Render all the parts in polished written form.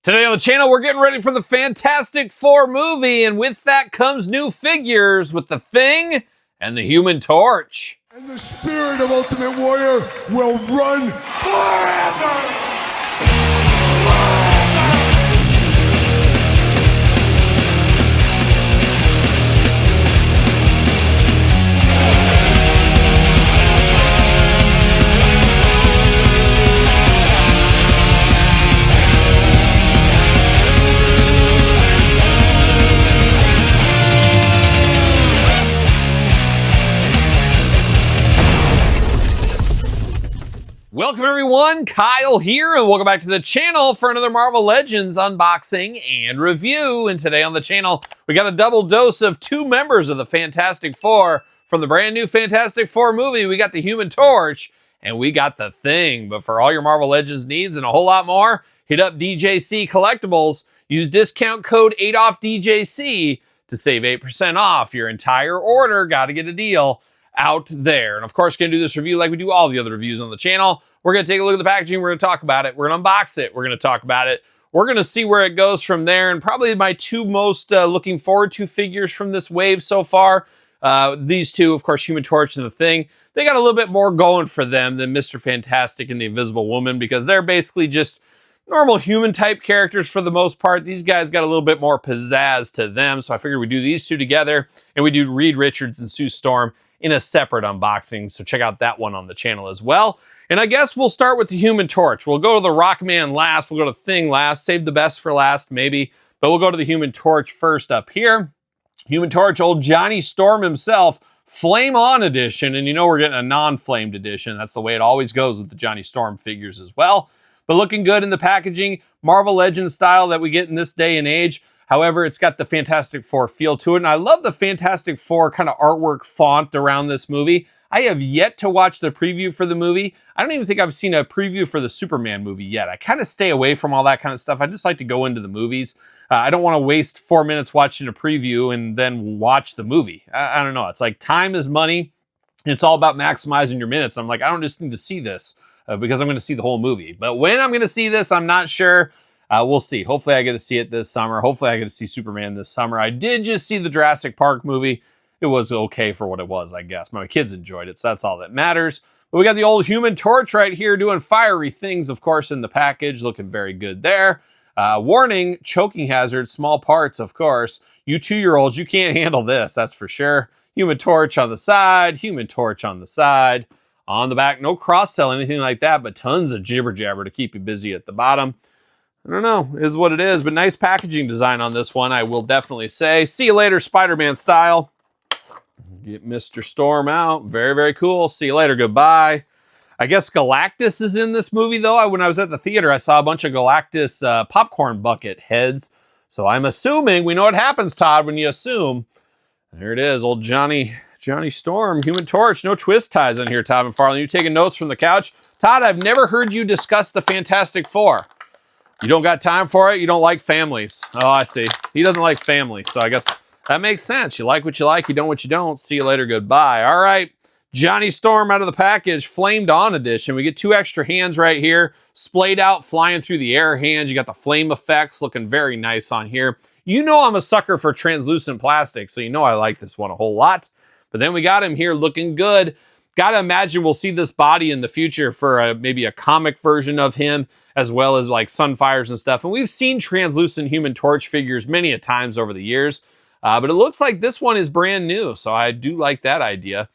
Today on the channel, we're getting ready for the Fantastic Four movie, and with that comes new figures with the Thing and the Human Torch. And the spirit of Ultimate Warrior will run forever! Welcome everyone, Kyle here, and welcome back to the channel for another Marvel Legends unboxing and review. And today on the channel, we got a double dose of two members of the Fantastic Four from the brand new Fantastic Four movie. We got the Human Torch, and we got the Thing. But for all your Marvel Legends needs and a whole lot more, hit up DJC Collectibles. Use discount code 8OFFDJC to save 8% off your entire order. Got to get a deal out there. And of course, going to do this review like we do all the other reviews on the channel. We're going to take a look at the packaging. We're going to talk about it. We're going to unbox it. We're going to talk about it. We're going to see where it goes from there. And probably my two most looking forward to figures from this wave so far. These two, of course, Human Torch and the Thing. They got a little bit more going for them than Mr. Fantastic and the Invisible Woman, because they're basically just normal human type characters for the most part. These guys got a little bit more pizzazz to them. So I figured we'd do these two together, and we do Reed Richards and Sue Storm in a separate unboxing, so check out that one on the channel as well. And I guess we'll start with the Human Torch. We'll go to the Rockman last, we'll go to the Thing last, save the best for last maybe, but we'll go to the Human Torch first up here. Human Torch, old Johnny Storm himself, Flame On edition, and you know we're getting a non-flamed edition. That's the way it always goes with the Johnny Storm figures as well. But looking good in the packaging, Marvel Legends style that we get in this day and age. However, it's got the Fantastic Four feel to it, and I love the Fantastic Four kind of artwork font around this movie. I have yet to watch the preview for the movie. I don't even think I've seen a preview for the Superman movie yet. I kind of stay away from all that kind of stuff. I just like to go into the movies. I don't want to waste 4 minutes watching a preview and then watch the movie. I don't know. It's like time is money, and it's all about maximizing your minutes. I'm like, I don't just need to see this because I'm going to see the whole movie. But when I'm going to see this, I'm not sure. We'll see. Hopefully I get to see it this summer. Hopefully I get to see Superman this summer. I did just see the Jurassic Park movie. It was okay for what it was, I guess. My kids enjoyed it, so that's all that matters. But we got the old Human Torch right here doing fiery things, of course, in the package. Looking very good there. Warning, choking hazard, small parts, of course. You 2-year-olds, you can't handle this, that's for sure. Human Torch on the side, Human Torch on the side. On the back, no cross-sell, anything like that, but tons of jibber-jabber to keep you busy at the bottom. I don't know, is what it is, but nice packaging design on this one, I will definitely say. See you later, Spider-Man style. Get Mr. Storm out. Very, very cool. See you later. Goodbye. I guess Galactus is in this movie, though. When I was at the theater, I saw a bunch of Galactus popcorn bucket heads. So I'm assuming, we know what happens, Todd, when you assume. There it is, old Johnny Storm, Human Torch. No twist ties on here, Todd McFarlane. You taking notes from the couch? Todd, I've never heard you discuss the Fantastic Four. You don't got time for it? You don't like families. Oh, I see. He doesn't like family, so I guess that makes sense. You like what you like, you don't what you don't. See you later, goodbye. All right, Johnny Storm out of the package, Flamed On edition. We get 2 extra hands right here, splayed out, flying through the air hands. You got the flame effects, looking very nice on here. You know I'm a sucker for translucent plastic, so you know I like this one a whole lot. But then we got him here looking good. Gotta imagine we'll see this body in the future for maybe a comic version of him, as well as like Sunfires and stuff. And we've seen translucent Human Torch figures many a times over the years, but it looks like this one is brand new, so I do like that idea.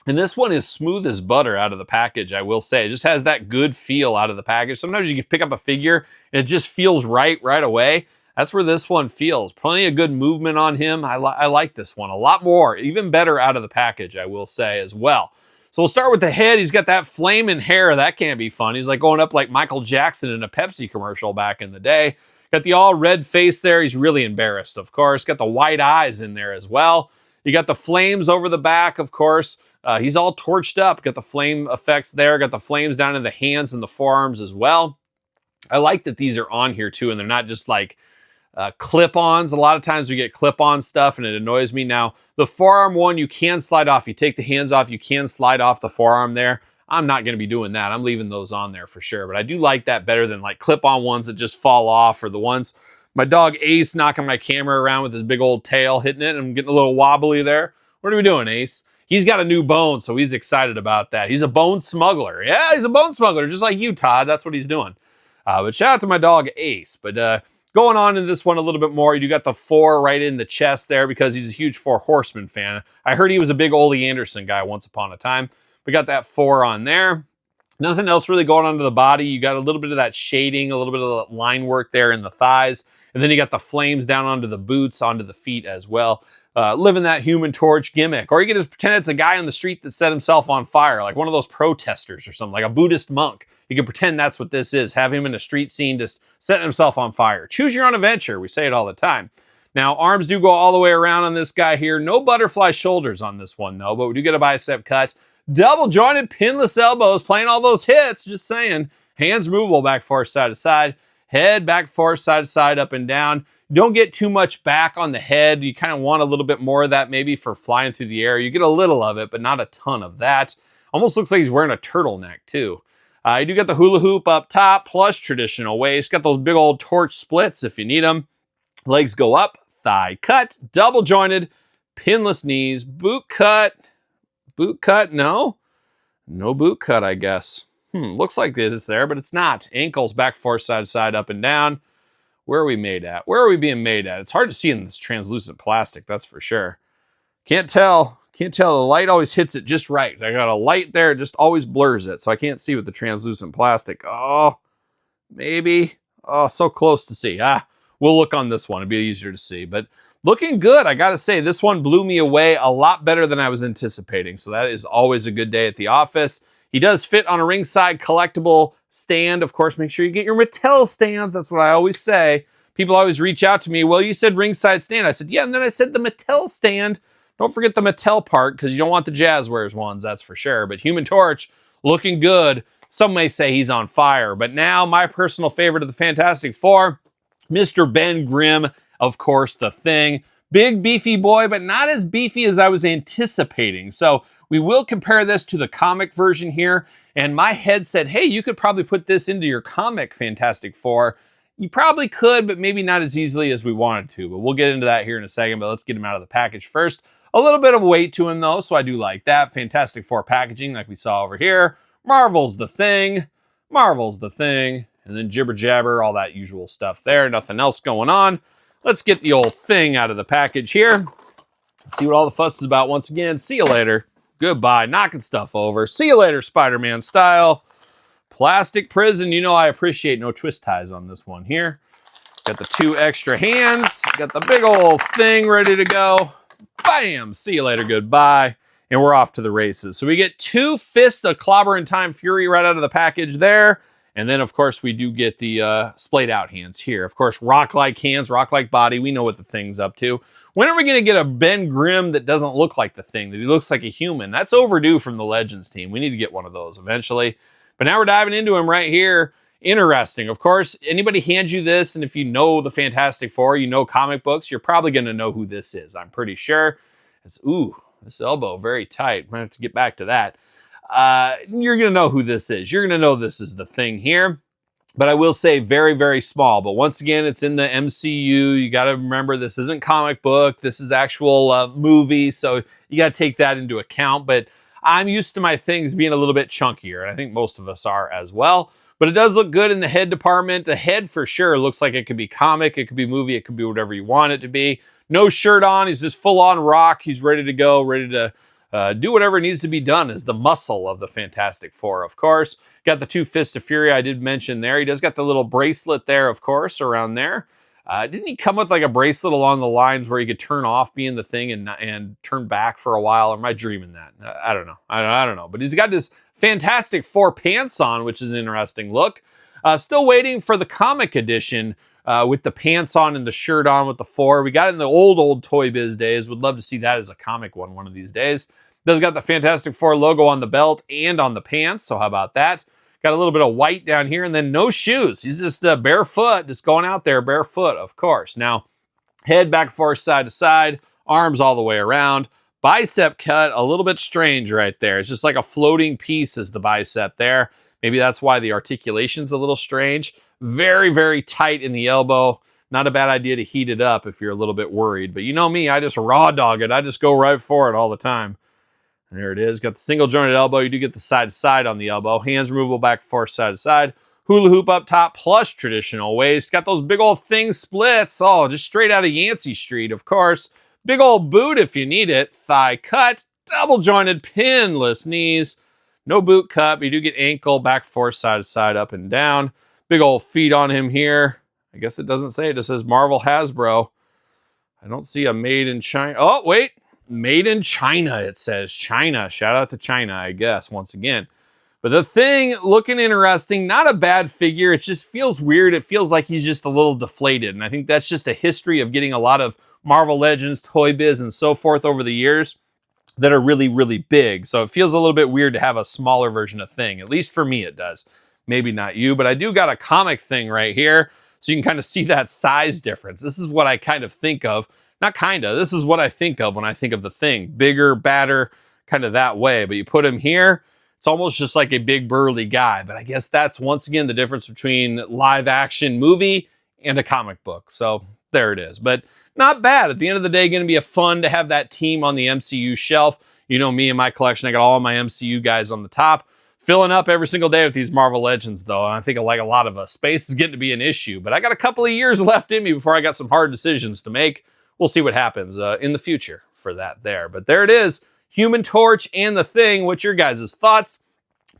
And this one is smooth as butter out of the package, I will say. It just has that good feel out of the package. Sometimes you can pick up a figure and it just feels right away. That's where this one feels. Plenty of good movement on him. I like this one a lot more, even better out of the package, I will say as well. So we'll start with the head. He's got that flaming hair. That can't be fun. He's like going up like Michael Jackson in a Pepsi commercial back in the day. Got the all red face there. He's really embarrassed, of course. Got the white eyes in there as well. You got the flames over the back, of course. He's all torched up. Got the flame effects there. Got the flames down in the hands and the forearms as well. I like that these are on here too, and they're not just like clip-ons. A lot of times we get clip-on stuff and it annoys me. Now, the forearm one, you can slide off. You take the hands off, you can slide off the forearm there. I'm not going to be doing that. I'm leaving those on there for sure. But I do like that better than like clip-on ones that just fall off, or the ones my dog Ace knocking my camera around with his big old tail, hitting it, and I'm getting a little wobbly there. What are we doing, Ace? He's got a new bone, so he's excited about that. He's a bone smuggler. Yeah, he's a bone smuggler, just like you, Todd. That's what he's doing. But shout out to my dog Ace. But going on in this one a little bit more, you got the 4 right in the chest there because he's a huge 4 Horsemen fan. I heard he was a big Ole Anderson guy once upon a time. We got that 4 on there. Nothing else really going on to the body. You got a little bit of that shading, a little bit of the line work there in the thighs. And then you got the flames down onto the boots, onto the feet as well. Living that Human Torch gimmick. Or you can just pretend it's a guy on the street that set himself on fire, like one of those protesters or something, like a Buddhist monk. You can pretend that's what this is. Have him in a street scene just setting himself on fire. Choose your own adventure. We say it all the time. Now, arms do go all the way around on this guy here. No butterfly shoulders on this one, though, but we do get a bicep cut. Double jointed pinless elbows, playing all those hits, just saying. Hands removable, back, forth, side to side. Head, back, forth, side to side, up and down. Don't get too much back on the head. You kind of want a little bit more of that maybe for flying through the air. You get a little of it, but not a ton of that. Almost looks like he's wearing a turtleneck, too. You do get the hula hoop up top, plus traditional waist. Got those big old torch splits if you need them. Legs go up, thigh cut, double jointed, pinless knees, boot cut. Boot cut? No boot cut, I guess. Looks like it's there, but it's not. Ankles back, forth, side to side, up and down. Where are we made at? Where are we being made at? It's hard to see in this translucent plastic, that's for sure. Can't tell. The light always hits it just right. I got a light there, it just always blurs it, so I can't see with the translucent plastic. Oh, maybe. Oh, so close to see. We'll look on this one. It'll be easier to see, but looking good. I gotta say, this one blew me away a lot better than I was anticipating, so that is always a good day at the office. He does fit on a ringside collectible stand. Of course, make sure you get your Mattel stands. That's what I always say. People always reach out to me. Well, you said ringside stand. I said, yeah, and then I said the Mattel stand. Don't forget the Mattel part, because you don't want the Jazzwares ones, that's for sure. But Human Torch, looking good. Some may say he's on fire. But now, my personal favorite of the Fantastic Four, Mr. Ben Grimm, of course, the Thing. Big, beefy boy, but not as beefy as I was anticipating. So we will compare this to the comic version here. And my head said, hey, you could probably put this into your comic Fantastic Four. You probably could, but maybe not as easily as we wanted to. But we'll get into that here in a second. But let's get him out of the package first. A little bit of weight to him, though, so I do like that. Fantastic Four packaging, like we saw over here. Marvel's the Thing. And then jibber jabber, all that usual stuff there. Nothing else going on. Let's get the old Thing out of the package here. See what all the fuss is about once again. See you later. Goodbye. Knocking stuff over. See you later, Spider-Man style. Plastic prison. You know I appreciate no twist ties on this one here. Got the 2 extra hands. Got the big old Thing ready to go. Bam! See you later. Goodbye. And we're off to the races. So we get 2 fists of Clobber and Time Fury right out of the package there. And then, of course, we do get the splayed out hands here. Of course, rock-like hands, rock-like body. We know what the Thing's up to. When are we going to get a Ben Grimm that doesn't look like the Thing, that he looks like a human? That's overdue from the Legends team. We need to get one of those eventually. But now we're diving into him right here. Interesting. Of course, anybody hands you this, and if you know the Fantastic Four, you know comic books, you're probably going to know who this is. I'm pretty sure. This elbow, very tight. I'm going to have to get back to that. You're going to know who this is. You're going to know this is the Thing here. But I will say very, very small. But once again, it's in the MCU. You got to remember this isn't comic book. This is actual movie. So you got to take that into account. But I'm used to my things being a little bit chunkier. And I think most of us are as well. But it does look good in the head department. The head for sure looks like it could be comic. It could be movie. It could be whatever you want it to be. No shirt on. He's just full on rock. He's ready to go. Ready to do whatever needs to be done as the muscle of the Fantastic Four, of course. Got the 2 Fists of Fury I did mention there. He does got the little bracelet there, of course, around there. Didn't he come with like a bracelet along the lines where he could turn off being the Thing and turn back for a while? Or am I dreaming that? I don't know. I don't know. But he's got his Fantastic Four pants on, which is an interesting look. Still waiting for the comic edition with the pants on and the shirt on with the 4. We got it in the old Toy Biz days. Would love to see that as a comic one of these days. Does got the Fantastic Four logo on the belt and on the pants, so how about that? Got a little bit of white down here, and then no shoes. He's just barefoot, just going out there barefoot, of course. Now, head back, forth, side to side, arms all the way around, Bicep cut, a little bit strange right there. It's just like a floating piece is the bicep there. Maybe that's why the articulation's a little strange. Very, very tight in the elbow. Not a bad idea to heat it up if you're a little bit worried. But you know me, I just raw dog it. I just go right for it all the time. And there it is. Got the single jointed elbow. You do get the side to side on the elbow. Hands removable back and forth, side to side. Hula hoop up top plus traditional waist. Got those big old thing splits. Oh, just straight out of Yancey Street, of course. Big old boot if you need it. Thigh cut. Double jointed pinless knees. No boot cut, but you do get ankle, back, forth, side to side, up and down. Big old feet on him here. I guess it doesn't say. It just says Marvel Hasbro. I don't see a made in China. Oh, wait. Made in China, it says. China. Shout out to China, I guess, once again. But the thing, looking interesting. Not a bad figure. It just feels weird. It feels like he's just a little deflated. And I think that's just a history of getting a lot of Marvel Legends, Toy Biz, and so forth over the years that are really, really big. So it feels a little bit weird to have a smaller version of Thing. At least for me, it does. Maybe not you, but I do got a comic Thing right here. So you can kind of see that size difference. This is what I kind of think of. Not kind of. This is what I think of when I think of the Thing. Bigger, badder, kind of that way. But you put him here, it's almost just like a big burly guy. But I guess that's, once again, the difference between live action movie and a comic book. So there it is. But not bad. At the end of the day, going to be a fun to have that team on the MCU shelf. You know me and my collection, I got all of my MCU guys on the top. Filling up every single day with these Marvel Legends, though. And I think, like a lot of us, space is getting to be an issue. But I got a couple of years left in me before I got some hard decisions to make. We'll see what happens in the future for that there. But there it is. Human Torch and the Thing. What's your guys' thoughts?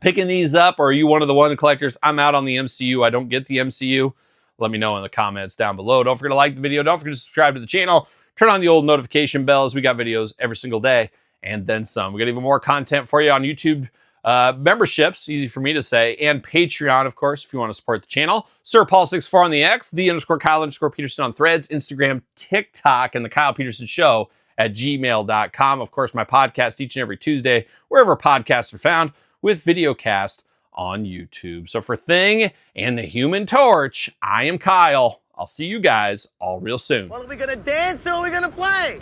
Picking these up, or are you one of the one collectors? I'm out on the MCU. I don't get the MCU. Let me know in the comments down below. Don't forget to like the video. Don't forget to subscribe to the channel. Turn on the old notification bells. We got videos every single day and then some. We got even more content for you on YouTube memberships, easy for me to say, and Patreon, of course, if you want to support the channel. Sir Paul64 on the X, _Kyle_Peterson on Threads, Instagram, TikTok, and the Kyle Peterson Show at gmail.com. Of course, my podcast each and every Tuesday, wherever podcasts are found, with videocast on YouTube. So for Thing and the Human Torch, I am Kyle. I'll see you guys all real soon. Well, are we gonna dance or are we gonna play?